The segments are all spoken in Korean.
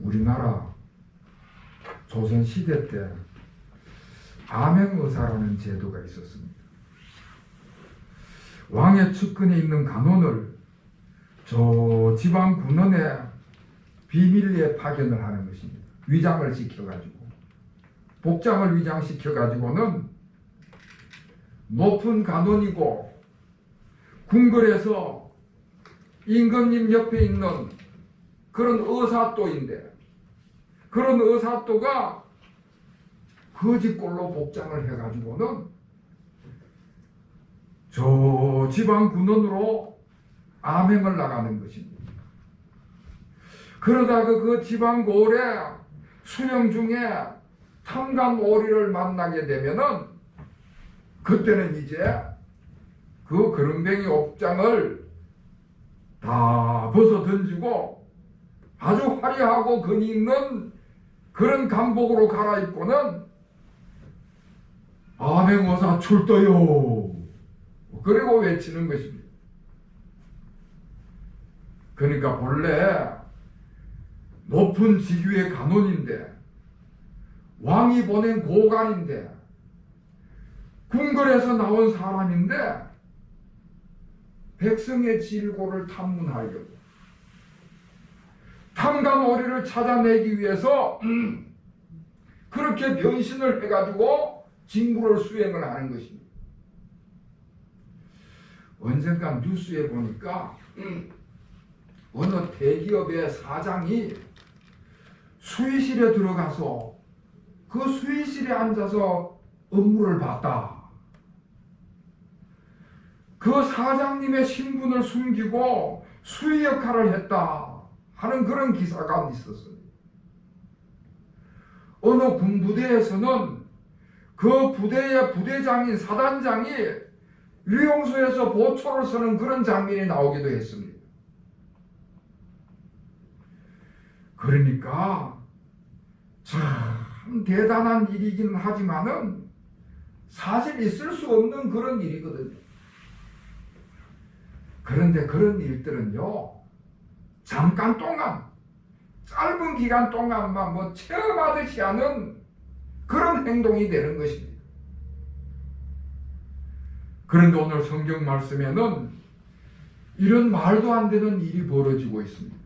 우리나라 조선시대 때 암행의사라는 제도가 있었습니다. 왕의 측근에 있는 간원을 저 지방 군원에 비밀리에 파견을 하는 것입니다. 위장을 시켜가지고, 복장을 위장시켜가지고는 높은 간원이고 궁궐에서 임금님 옆에 있는 그런 의사또인데, 그런 의사또가 거짓골로 복장을 해가지고는 저 지방 군원으로 암행을 나가는 것입니다. 그러다가 그 지방 고을에 수령 중에 탐관 오리를 만나게 되면은 그때는 이제 그 거름뱅이 옥장을 다 벗어 던지고 아주 화려하고 근이 있는 그런 감복으로 갈아입고는 암행어사 출도요 그리고 외치는 것입니다. 그러니까 본래 높은 직위의 간원인데, 왕이 보낸 고관인데, 궁궐에서 나온 사람인데 백성의 질고를 탐문하려고 탐관오리를 찾아내기 위해서 그렇게 변신을 해가지고 직무를 수행을 하는 것입니다. 언젠가 뉴스에 보니까 어느 대기업의 사장이 수의실에 들어가서 그 수의실에 앉아서 업무를 봤다. 그 사장님의 신분을 숨기고 수의 역할을 했다 하는 그런 기사가 있었습니다. 어느 군부대에서는 그 부대의 부대장인 사단장이 위용소에서 보초를 서는 그런 장면이 나오기도 했습니다. 그러니까 참 대단한 일이긴 하지만은 사실 있을 수 없는 그런 일이거든요. 그런데 그런 일들은요, 잠깐 동안, 짧은 기간 동안만 뭐 체험하듯이 하는 그런 행동이 되는 것입니다. 그런데 오늘 성경 말씀에는 이런 말도 안 되는 일이 벌어지고 있습니다.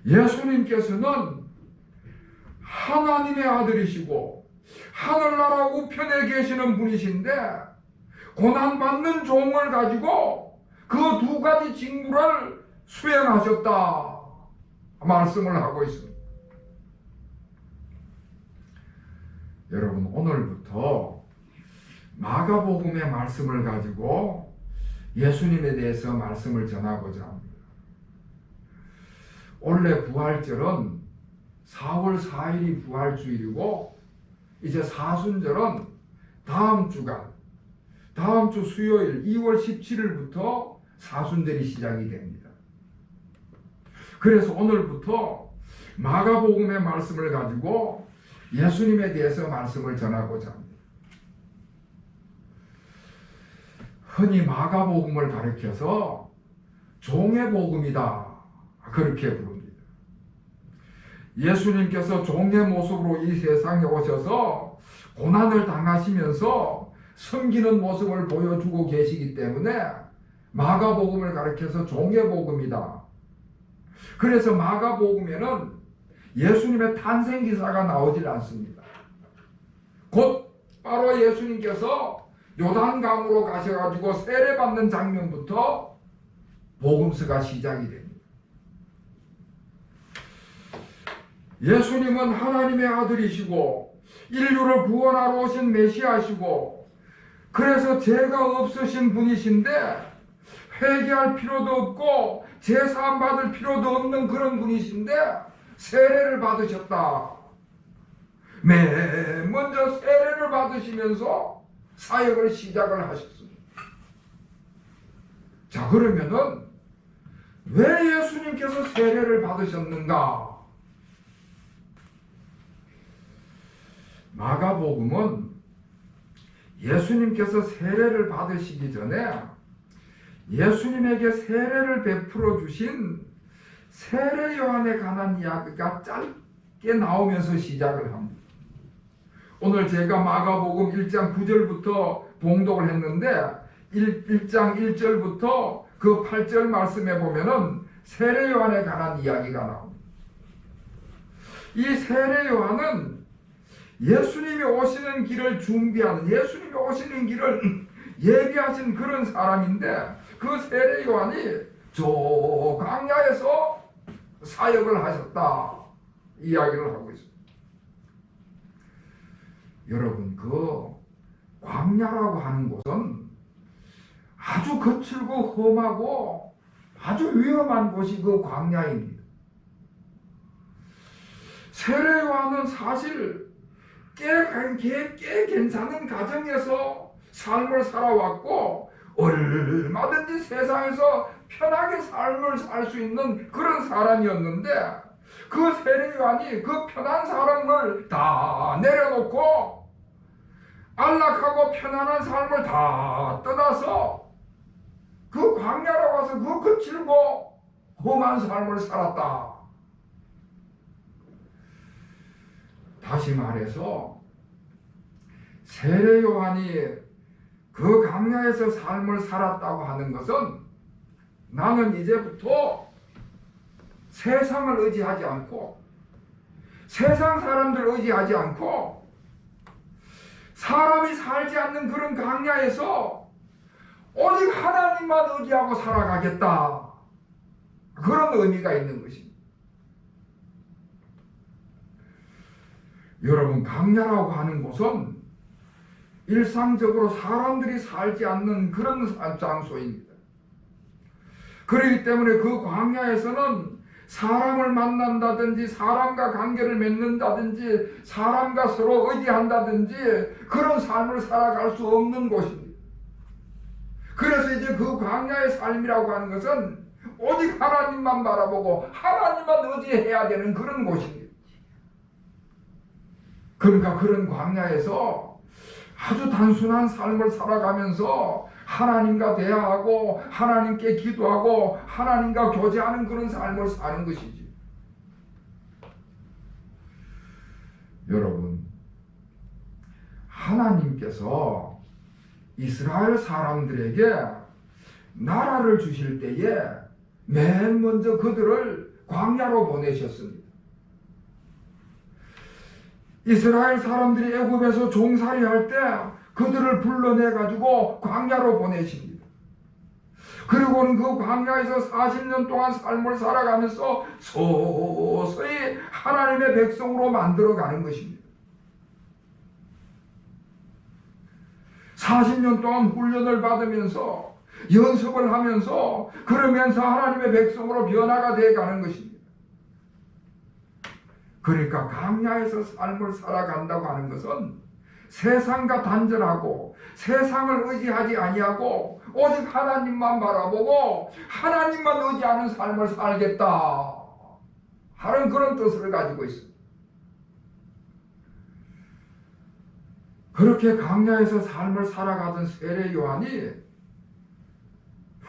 예수님께서는 하나님의 아들이시고 하늘나라 우편에 계시는 분이신데 고난받는 종을 가지고 그 두 가지 직무를 수행하셨다 말씀을 하고 있습니다. 여러분, 오늘부터 마가복음의 말씀을 가지고 예수님에 대해서 말씀을 전하고자 합니다. 원래 부활절은 4월 4일이 부활주일이고 이제 사순절은 다음 주간, 다음 주 수요일 2월 17일부터 사순절이 시작이 됩니다. 그래서 오늘부터 마가복음의 말씀을 가지고 예수님에 대해서 말씀을 전하고자 합니다. 흔히 마가복음을 가리켜서 종의 복음이다 그렇게 부릅니다. 예수님께서 종의 모습으로 이 세상에 오셔서 고난을 당하시면서 섬기는 모습을 보여주고 계시기 때문에 마가복음을 가리켜서 종의 복음이다. 그래서 마가복음에는 예수님의 탄생 기사가 나오질 않습니다. 곧 바로 예수님께서 요단강으로 가셔가지고 세례받는 장면부터 복음서가 시작이 됩니다. 예수님은 하나님의 아들이시고 인류를 구원하러 오신 메시아시고 그래서 죄가 없으신 분이신데 회개할 필요도 없고 제사함 받을 필요도 없는 그런 분이신데 세례를 받으셨다. 맨 먼저 세례를 받으시면서 사역을 시작을 하셨습니다. 자, 그러면은 왜 예수님께서 세례를 받으셨는가? 마가복음은 예수님께서 세례를 받으시기 전에 예수님에게 세례를 베풀어 주신 세례 요한에 관한 이야기가 짧게 나오면서 시작을 합니다. 오늘 제가 마가복음 1장 9절부터 봉독을 했는데 1장 1절부터 그 8절 말씀에 보면은 세례 요한에 관한 이야기가 나옵니다. 이 세례 요한은 예수님이 오시는 길을 준비하는, 예수님이 오시는 길을 예비하신 그런 사람인데, 그 세례 요한이 저 광야에서 사역을 하셨다 이야기를 하고 있습니다. 여러분, 그 광야라고 하는 곳은 아주 거칠고 험하고 아주 위험한 곳이 그 광야입니다. 세례 요한은 사실 꽤 괜찮은 가정에서 삶을 살아왔고 얼마든지 세상에서 편하게 삶을 살 수 있는 그런 사람이었는데, 그 세례 요한이 그 편한 삶을 다 내려놓고 안락하고 편안한 삶을 다 떠나서 그 광야로 가서 그 거칠고 험한 삶을 살았다. 다시 말해서 세례 요한이 그 광야에서 삶을 살았다고 하는 것은, 나는 이제부터 세상을 의지하지 않고 세상 사람들 의지하지 않고 사람이 살지 않는 그런 광야에서 오직 하나님만 의지하고 살아가겠다, 그런 의미가 있는 것입니다. 여러분, 광야라고 하는 곳은 일상적으로 사람들이 살지 않는 그런 장소입니다. 그렇기 때문에 그 광야에서는 사람을 만난다든지 사람과 관계를 맺는다든지 사람과 서로 의지한다든지 그런 삶을 살아갈 수 없는 곳입니다. 그래서 이제 그 광야의 삶이라고 하는 것은 오직 하나님만 바라보고 하나님만 의지해야 되는 그런 곳입니다. 그러니까 그런 광야에서 아주 단순한 삶을 살아가면서 하나님과 대화하고 하나님께 기도하고 하나님과 교제하는 그런 삶을 사는 것이지. 여러분, 하나님께서 이스라엘 사람들에게 나라를 주실 때에 맨 먼저 그들을 광야로 보내셨습니다. 이스라엘 사람들이 애굽에서 종살이 할 때 그들을 불러내 가지고 광야로 보내십니다. 그리고는 그 광야에서 40년 동안 삶을 살아가면서 서서히 하나님의 백성으로 만들어가는 것입니다. 40년 동안 훈련을 받으면서 연습을 하면서 그러면서 하나님의 백성으로 변화가 되어가는 것입니다. 그러니까 광야에서 삶을 살아간다고 하는 것은 세상과 단절하고 세상을 의지하지 아니하고 오직 하나님만 바라보고 하나님만 의지하는 삶을 살겠다 하는 그런 뜻을 가지고 있습니다. 그렇게 광야에서 삶을 살아가던 세례 요한이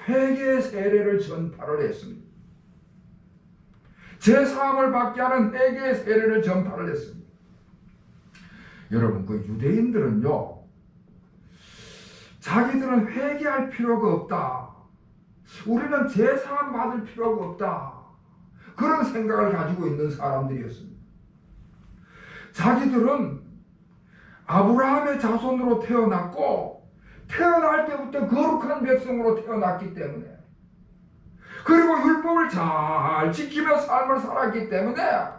회개의 세례를 전파를 했습니다. 제사함을 받게 하는 회개의 세례를 전파를 했습니다. 여러분, 그 유대인들은요, 자기들은 회개할 필요가 없다, 우리는 제사함 받을 필요가 없다, 그런 생각을 가지고 있는 사람들이었습니다. 자기들은 아브라함의 자손으로 태어났고 태어날 때부터 거룩한 백성으로 태어났기 때문에, 그리고 율법을 잘 지키며 삶을 살았기 때문에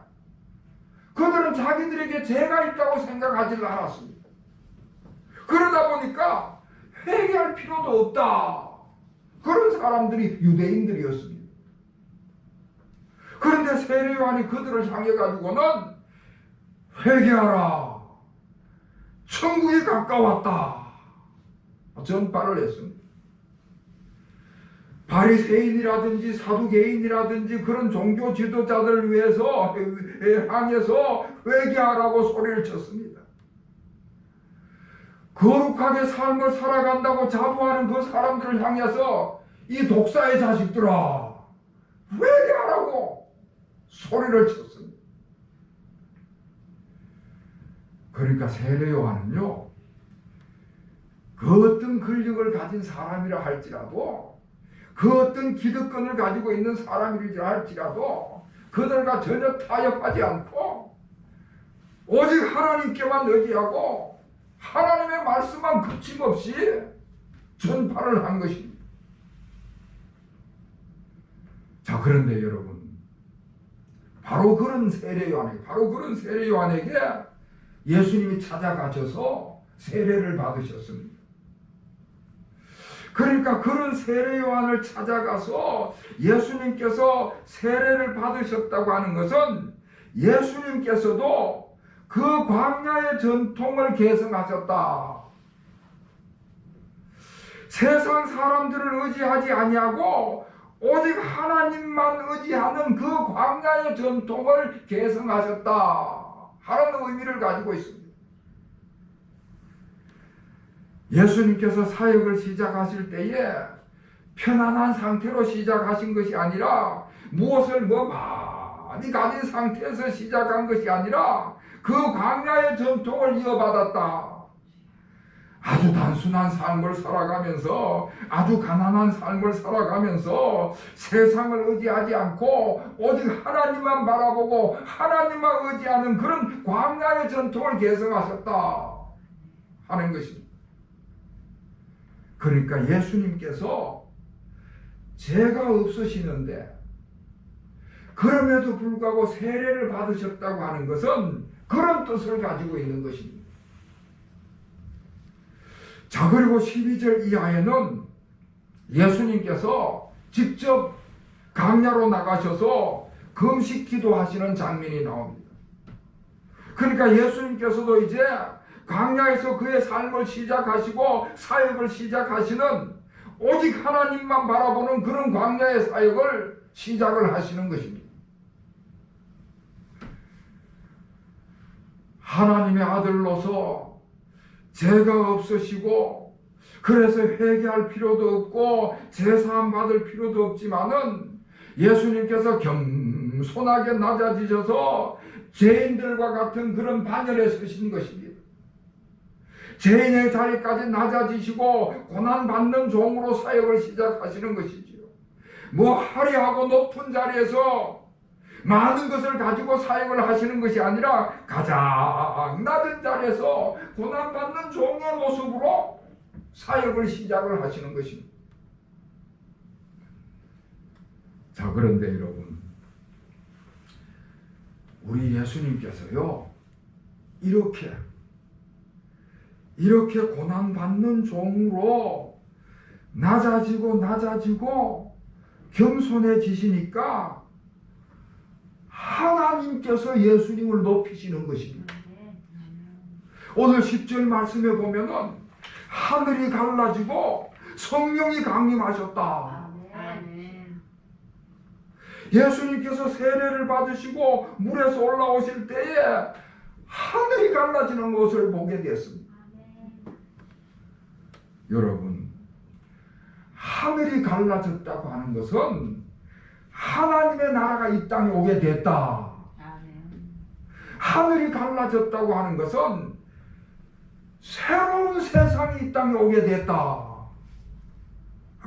그들은 자기들에게 죄가 있다고 생각하지 않았습니다. 그러다 보니까 회개할 필요도 없다, 그런 사람들이 유대인들이었습니다. 그런데 세례 요한이 그들을 향해 가지고는 회개하라, 천국이 가까웠다 전파를 했습니다. 바리새인이라든지 사두개인이라든지 그런 종교 지도자들 위해서 향해서 회개하라고 소리를 쳤습니다. 거룩하게 삶을 살아간다고 자부하는 그 사람들을 향해서 이 독사의 자식들아, 회개하라고 소리를 쳤습니다. 그러니까 세례 요한은요, 그 어떤 권력을 가진 사람이라 할지라도, 그 어떤 기득권을 가지고 있는 사람이라 할지라도 그들과 전혀 타협하지 않고 오직 하나님께만 의지하고 하나님의 말씀만 거침없이 전파를 한 것입니다. 자, 그런데 여러분, 바로 그런 세례 요한에게 예수님이 찾아가셔서 세례를 받으셨습니다. 그러니까 그런 세례 요한을 찾아가서 예수님께서 세례를 받으셨다고 하는 것은 예수님께서도 그 광야의 전통을 계승하셨다. 세상 사람들을 의지하지 아니하고 오직 하나님만 의지하는 그 광야의 전통을 계승하셨다 하는 의미를 가지고 있습니다. 예수님께서 사역을 시작하실 때에 편안한 상태로 시작하신 것이 아니라 무엇을 많이 가진 상태에서 시작한 것이 아니라 그 광야의 전통을 이어받았다. 아주 단순한 삶을 살아가면서, 아주 가난한 삶을 살아가면서 세상을 의지하지 않고 오직 하나님만 바라보고 하나님만 의지하는 그런 광야의 전통을 계승하셨다 하는 것입니다. 그러니까 예수님께서 죄가 없으시는데 그럼에도 불구하고 세례를 받으셨다고 하는 것은 그런 뜻을 가지고 있는 것입니다. 자, 그리고 12절 이하에는 예수님께서 직접 광야로 나가셔서 금식 기도하시는 장면이 나옵니다. 그러니까 예수님께서도 이제 광야에서 그의 삶을 시작하시고 사역을 시작하시는 오직 하나님만 바라보는 그런 광야의 사역을 시작을 하시는 것입니다. 하나님의 아들로서 죄가 없으시고 그래서 회개할 필요도 없고 제사함 받을 필요도 없지만은 예수님께서 겸손하게 낮아지셔서 죄인들과 같은 그런 반열에 서신 것입니다. 죄인의 자리까지 낮아지시고 고난받는 종으로 사역을 시작하시는 것이지요. 뭐 화려하고 높은 자리에서 많은 것을 가지고 사역을 하시는 것이 아니라 가장 낮은 자리에서 고난받는 종의 모습으로 사역을 시작을 하시는 것입니다. 자, 그런데 여러분, 우리 예수님께서요, 이렇게 고난받는 종으로 낮아지고 겸손해지시니까 하나님께서 예수님을 높이시는 것입니다. 오늘 10절 말씀에 보면은 하늘이 갈라지고 성령이 강림하셨다. 예수님께서 세례를 받으시고 물에서 올라오실 때에 하늘이 갈라지는 것을 보게 됐습니다. 여러분, 하늘이 갈라졌다고 하는 것은 하나님의 나라가 이 땅에 오게 됐다. 하늘이 갈라졌다고 하는 것은 새로운 세상이 이 땅에 오게 됐다.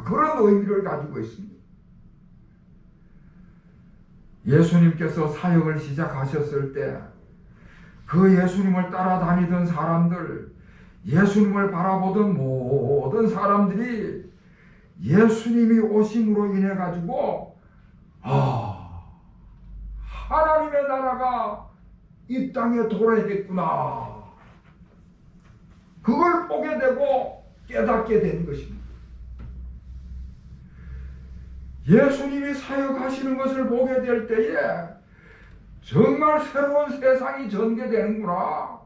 그런 의미를 가지고 있습니다. 예수님께서 사역을 시작하셨을 때 그 예수님을 따라다니던 사람들, 예수님을 바라보던 모든 사람들이 예수님이 오심으로 인해 가지고 하나님의 나라가 이 땅에 도래했구나, 그걸 보게 되고 깨닫게 된 것입니다. 예수님이 사역하시는 것을 보게 될 때에 정말 새로운 세상이 전개되는구나.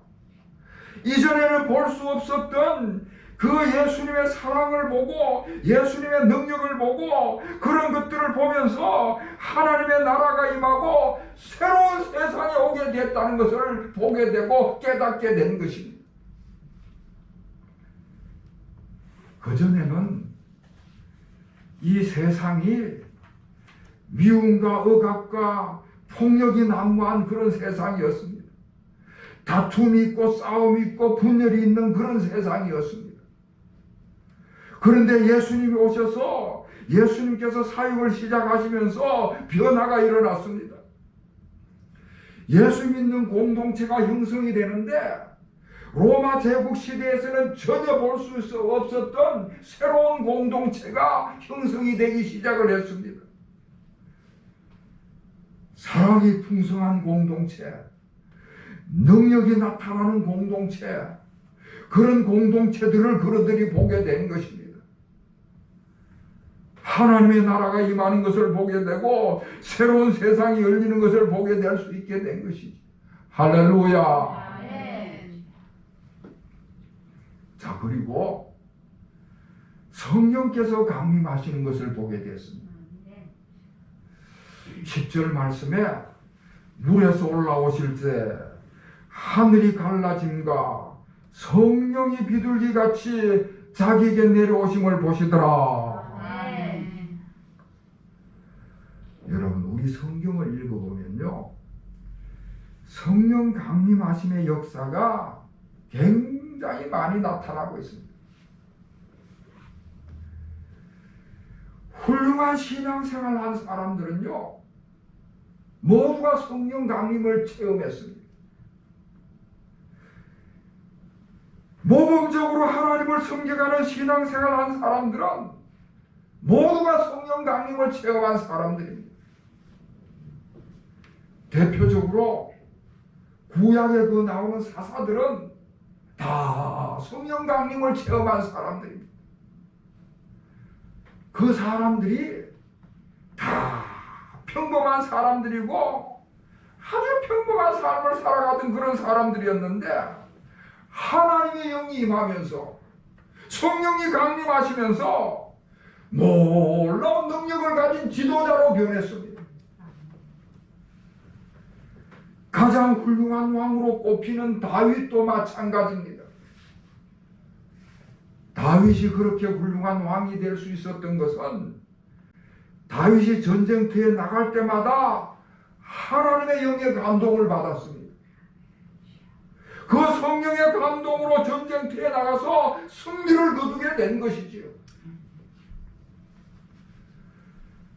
이전에는 볼 수 없었던 그 예수님의 사랑을 보고 예수님의 능력을 보고 그런 것들을 보면서 하나님의 나라가 임하고 새로운 세상에 오게 됐다는 것을 보게 되고 깨닫게 된 것입니다. 그전에는 이 세상이 미움과 억압과 폭력이 난무한 그런 세상이었습니다. 다툼이 있고 싸움이 있고 분열이 있는 그런 세상이었습니다. 그런데 예수님이 오셔서 예수님께서 사역을 시작하시면서 변화가 일어났습니다. 예수 믿는 공동체가 형성이 되는데 로마 제국 시대에서는 전혀 볼 수 없었던 새로운 공동체가 형성이 되기 시작을 했습니다. 사랑이 풍성한 공동체, 능력이 나타나는 공동체, 그런 공동체들을 그들이 보게 된 것입니다. 하나님의 나라가 임하는 것을 보게 되고 새로운 세상이 열리는 것을 보게 될 수 있게 된 것이지. 할렐루야. 자, 그리고 성령께서 강림하시는 것을 보게 됐습니다. 10절 말씀에 물에서 올라오실 때 하늘이 갈라짐과 성령이 비둘기같이 자기에게 내려오심을 보시더라. 여러분, 우리 성경을 읽어보면요, 성령 강림하심의 역사가 굉장히 많이 나타나고 있습니다. 훌륭한 신앙생활을 한 사람들은요, 모두가 성령 강림을 체험했습니다. 모범적으로 하나님을 섬겨가는 신앙생활을 한 사람들은 모두가 성령 강림을 체험한 사람들입니다. 대표적으로 구약에 그 나오는 사사들은 다 성령 강림을 체험한 사람들입니다. 그 사람들이 다 평범한 사람들이고 아주 평범한 삶을 살아가던 그런 사람들이었는데 하나님의 영이 임하면서 성령이 강림하시면서 놀라운 능력을 가진 지도자로 변했습니다. 가장 훌륭한 왕으로 꼽히는 다윗도 마찬가지입니다. 다윗이 그렇게 훌륭한 왕이 될 수 있었던 것은 다윗이 전쟁터에 나갈 때마다 하나님의 영의 감동을 받았습니다. 그 성령의 감동으로 전쟁터에 나가서 승리를 거두게 된 것이지요.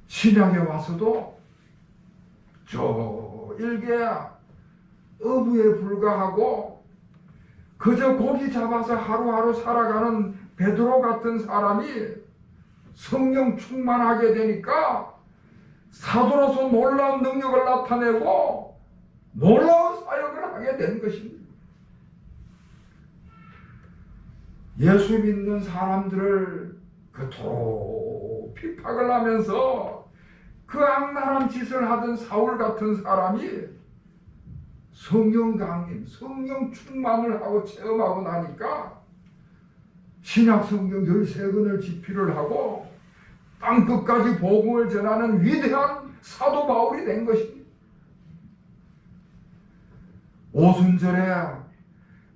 신약에 와서도 저 일개 어부에 불과하고 그저 고기 잡아서 하루하루 살아가는 베드로 같은 사람이 성령 충만하게 되니까 사도로서 놀라운 능력을 나타내고 놀라운 사역을 하게 된 것입니다. 예수 믿는 사람들을 그토록 핍박을 하면서 그 악랄한 짓을 하던 사울 같은 사람이 성령 강림, 성령 충만을 하고 체험하고 나니까 신약 성경 13권을 집필을 하고 땅끝까지 복음을 전하는 위대한 사도 바울이 된 것입니다. 오순절에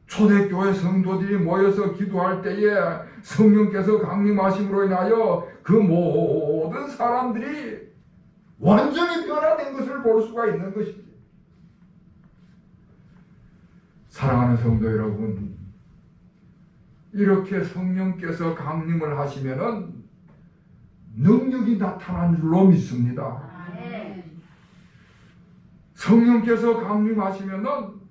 초대교회 성도들이 모여서 기도할 때에 성령께서 강림하심으로 인하여 그 모든 사람들이 완전히 변화된 것을 볼 수가 있는 것입니다. 사랑하는 성도 여러분, 이렇게 성령께서 강림을 하시면은 능력이 나타난 줄로 믿습니다. 성령께서 강림하시면은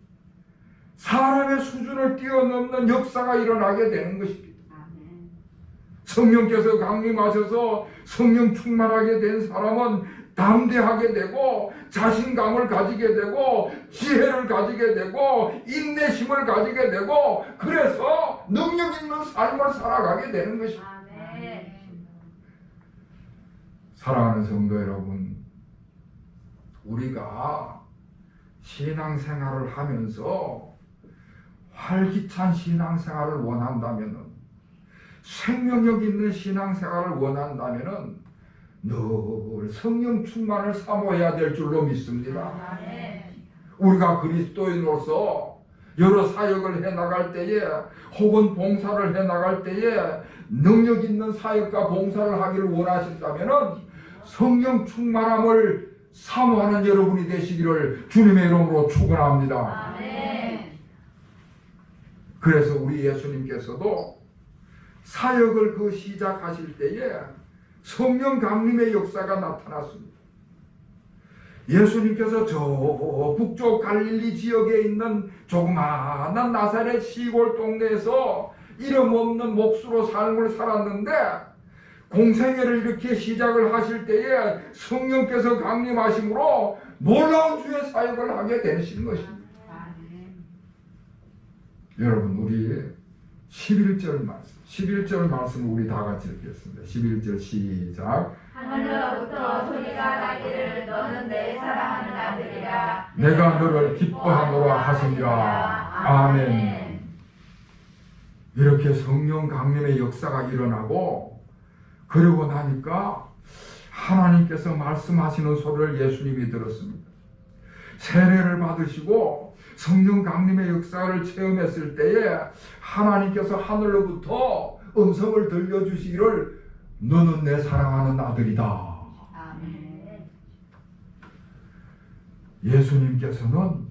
사람의 수준을 뛰어넘는 역사가 일어나게 되는 것입니다. 성령께서 강림하셔서 성령 충만하게 된 사람은 담대하게 되고 자신감을 가지게 되고 지혜를 가지게 되고 인내심을 가지게 되고 그래서 능력 있는 삶을 살아가게 되는 것입니다. 사랑하는 성도 여러분, 우리가 신앙생활을 하면서 활기찬 신앙생활을 원한다면, 생명력 있는 신앙생활을 원한다면 늘 성령 충만을 사모해야 될 줄로 믿습니다. 우리가 그리스도인으로서 여러 사역을 해나갈 때에 혹은 봉사를 해나갈 때에 능력 있는 사역과 봉사를 하기를 원하신다면 성령 충만함을 사모하는 여러분이 되시기를 주님의 이름으로 축원합니다. 아멘. 그래서 우리 예수님께서도 사역을 그 시작하실 때에 성령 강림의 역사가 나타났습니다. 예수님께서 저 북쪽 갈릴리 지역에 있는 조그마한 나사렛 시골 동네에서 이름 없는 몫으로 삶을 살았는데 공생애를 이렇게 시작을 하실 때에 성령께서 강림하심으로 놀라운 주의 사역을 하게 되신 것입니다. 여러분, 우리 11절 말씀 우리 다 같이 읽겠습니다. 11절 시작. 하늘로부터 소리가 나기를 너는 내 사랑하는 아들이라 내가 너를 기뻐하노라 하시니라. 아멘. 이렇게 성령 강림의 역사가 일어나고 그러고 나니까 하나님께서 말씀하시는 소리를 예수님이 들었습니다. 세례를 받으시고 성령 강림의 역사를 체험했을 때에 하나님께서 하늘로부터 음성을 들려주시기를 너는 내 사랑하는 아들이다. 아멘. 예수님께서는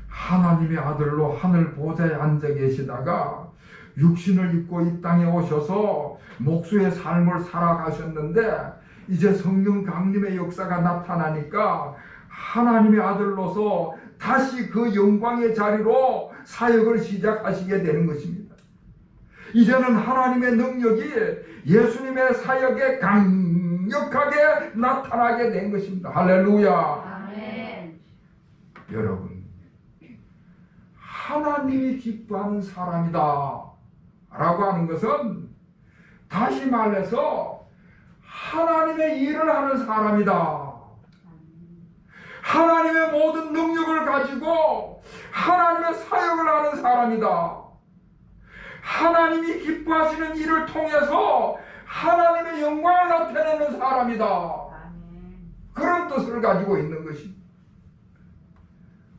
하나님의 아들로 하늘 보좌에 앉아 계시다가 육신을 입고 이 땅에 오셔서 목수의 삶을 살아가셨는데 이제 성령 강림의 역사가 나타나니까 하나님의 아들로서 다시 그 영광의 자리로 사역을 시작하시게 되는 것입니다. 이제는 하나님의 능력이 예수님의 사역에 강력하게 나타나게 된 것입니다. 할렐루야. 아멘. 여러분, 하나님이 기뻐하는 사람이다 라고 하는 것은 다시 말해서 하나님의 일을 하는 사람이다. 하나님의 모든 능력을 가지고 하나님의 사역을 하는 사람이다. 하나님이 기뻐하시는 일을 통해서 하나님의 영광을 나타내는 사람이다. 그런 뜻을 가지고 있는 것입니다.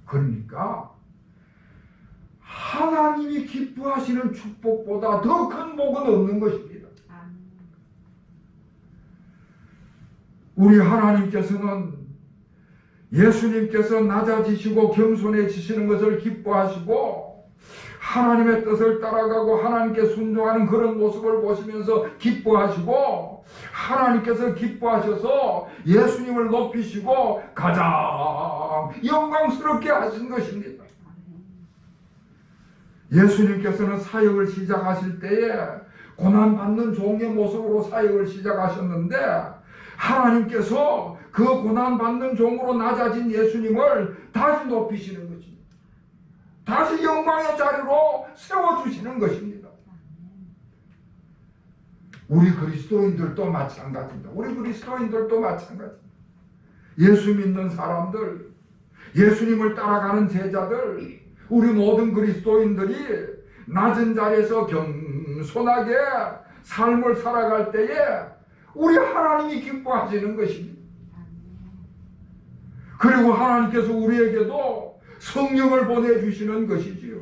그러니까 하나님이 기뻐하시는 축복보다 더 큰 복은 없는 것입니다. 우리 하나님께서는 예수님께서 낮아지시고 겸손해지시는 것을 기뻐하시고 하나님의 뜻을 따라가고 하나님께 순종하는 그런 모습을 보시면서 기뻐하시고 하나님께서 기뻐하셔서 예수님을 높이시고 가장 영광스럽게 하신 것입니다. 예수님께서는 사역을 시작하실 때에 고난받는 종의 모습으로 사역을 시작하셨는데 하나님께서 그 고난받는 종으로 낮아진 예수님을 다시 높이시는 것입니다. 다시 영광의 자리로 세워주시는 것입니다. 우리 그리스도인들도 마찬가지입니다. 예수 믿는 사람들, 예수님을 따라가는 제자들, 우리 모든 그리스도인들이 낮은 자리에서 겸손하게 삶을 살아갈 때에 우리 하나님이 기뻐하시는 것입니다. 그리고 하나님께서 우리에게도 성령을 보내주시는 것이지요.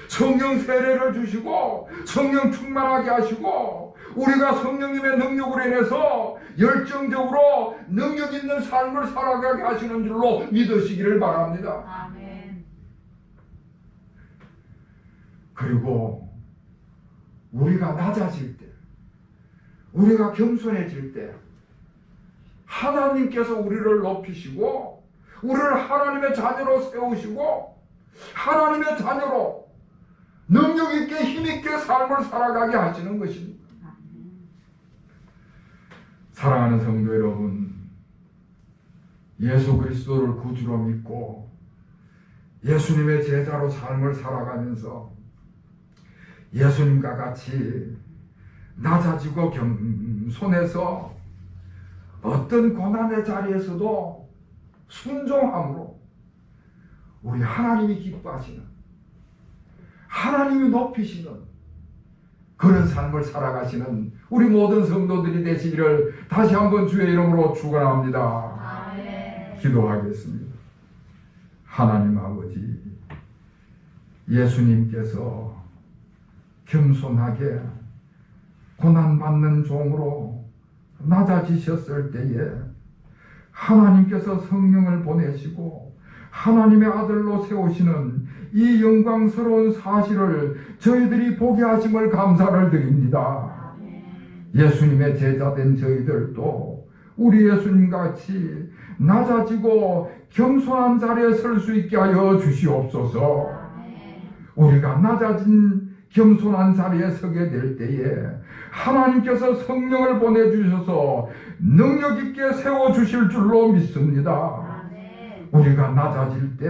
성령 세례를 주시고 성령 충만하게 하시고 우리가 성령님의 능력으로 인해서 열정적으로 능력 있는 삶을 살아가게 하시는 줄로 믿으시기를 바랍니다. 아멘. 그리고 우리가 낮아질 때, 우리가 겸손해질 때 하나님께서 우리를 높이시고 우리를 하나님의 자녀로 세우시고 하나님의 자녀로 능력 있게 힘 있게 삶을 살아가게 하시는 것입니다. 사랑하는 성도 여러분, 예수 그리스도를 구주로 믿고 예수님의 제자로 삶을 살아가면서 예수님과 같이 낮아지고 겸손해서 어떤 고난의 자리에서도 순종함으로 우리 하나님이 기뻐하시는, 하나님이 높이시는 그런 삶을 살아가시는 우리 모든 성도들이 되시기를 다시 한번 주의 이름으로 축원합니다. 아멘. 기도하겠습니다. 하나님 아버지, 예수님께서 겸손하게 고난받는 종으로 낮아지셨을 때에 하나님께서 성령을 보내시고 하나님의 아들로 세우시는 이 영광스러운 사실을 저희들이 보게 하심을 감사를 드립니다. 예수님의 제자된 저희들도 우리 예수님같이 낮아지고 겸손한 자리에 설 수 있게 하여 주시옵소서. 우리가 낮아진 겸손한 자리에 서게 될 때에 하나님께서 성령을 보내주셔서 능력 있게 세워주실 줄로 믿습니다. 우리가 낮아질 때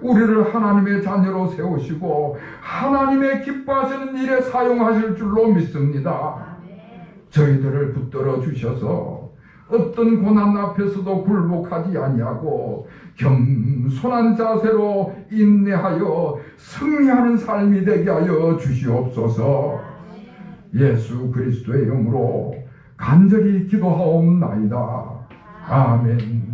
우리를 하나님의 자녀로 세우시고 하나님의 기뻐하시는 일에 사용하실 줄로 믿습니다. 저희들을 붙들어 주셔서 어떤 고난 앞에서도 굴복하지 아니하고 겸손한 자세로 인내하여 승리하는 삶이 되게 하여 주시옵소서. 예수 그리스도의 이름으로 간절히 기도하옵나이다. 아멘.